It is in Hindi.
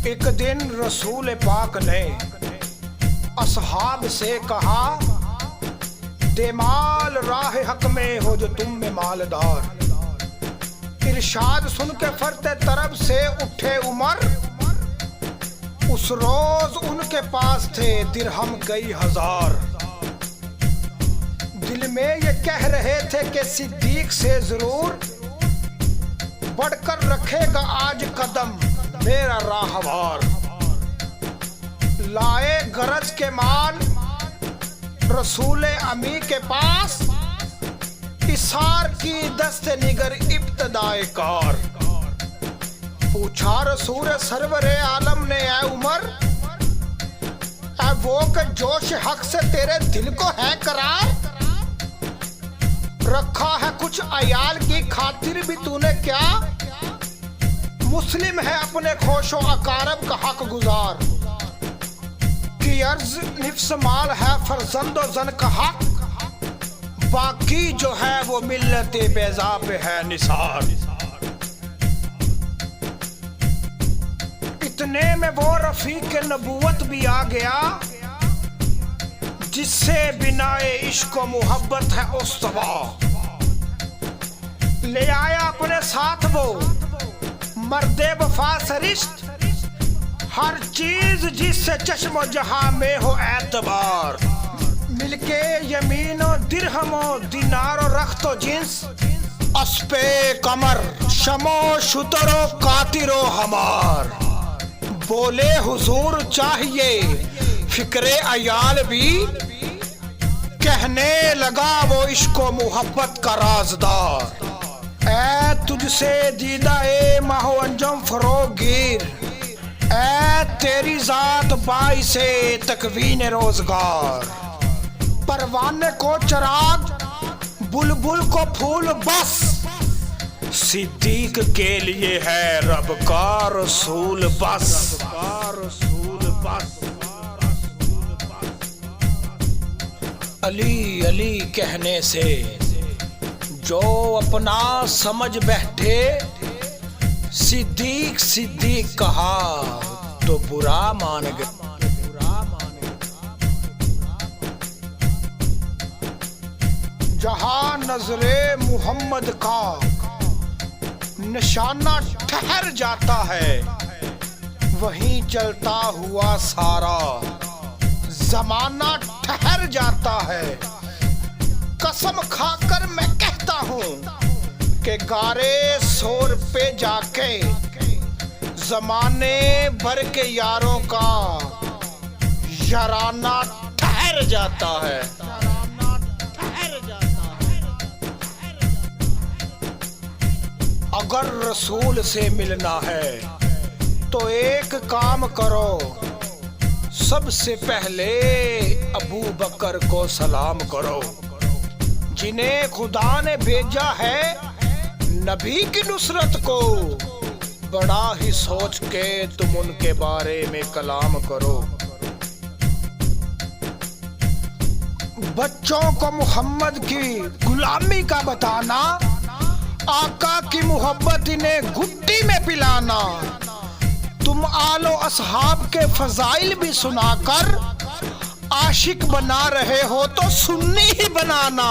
एक दिन रसूल पाक ने असहाब से कहा, देमाल राह हक में हो जो तुम में मालदार। इरशाद सुन के फरते तरफ से उठे उमर। उस रोज उनके पास थे दिरहम कई हजार। दिल में ये कह रहे थे कि सिद्दीक से जरूर बढ़कर रखेगा आज कदम मेरा राहवार। लाए गरज के माल रसूल अमी के पास, इसार की दस्ते निगर इब्तदाए कार। पूछा रसूल सरवरे आलम ने, ऐ उमर, ऐ वो के जोश हक से तेरे दिल को है करार? रखा है कुछ अयाल की खातिर भी तूने क्या? मुस्लिम है अपने खोशो अकारब का हक गुजार। की अर्ज निफ्स माल है फरजंदो जन का हक, बाकी जो है वो मिल्लत बेजा पे है निसार। इतने में वो रफीक नबूवत भी आ गया, जिससे बिनाए इश्क व मोहब्बत है उस्तवा। ले आया अपने साथ वो मर्दे वफा सरिश्त, हर चीज जिससे चश्मो जहां में हो एतबार। मिलके यमीनो दिरहमो दिनारो रख्तो जिन्स, अस्पे कमर शमो शुतरो कातिरो हमार। बोले हुजूर चाहिए फिक्रे अयाल भी, कहने लगा वो इश्को मोहब्बत का राजदार। ऐ तुझसे दीदा ए माहो अंजम फरोगीर, ऐ तेरी जात बाई से तकवीन रोजगार। परवाने को चराग बुलबुल को फूल बस, सिद्दीक के लिए है रब का रसूल बस। अली अली कहने से जो अपना समझ बैठे, सिद्दीक सिद्दीक कहा तो बुरा मान गए। जहां नजरे मुहम्मद का निशाना ठहर जाता है, वहीं चलता हुआ सारा जमाना ठहर जाता है। कसम खाकर मैं कहता हूँ कि गारे सोर पे जाके जमाने भर के यारों का याराना ठहर जाता है। अगर रसूल से मिलना है तो एक काम करो, सबसे पहले अबू बकर को सलाम करो, जिन्हें खुदा ने भेजा है नबी की नुसरत को। बड़ा ही सोच के तुम उनके बारे में कलाम करो। बच्चों को मोहम्मद की गुलामी का बताना, आका की मोहब्बत इन्हें घुट्टी में पिलाना। तुम आलो असहाब के फजाइल भी सुनाकर आशिक बना रहे हो तो सुन्नी ही बनाना।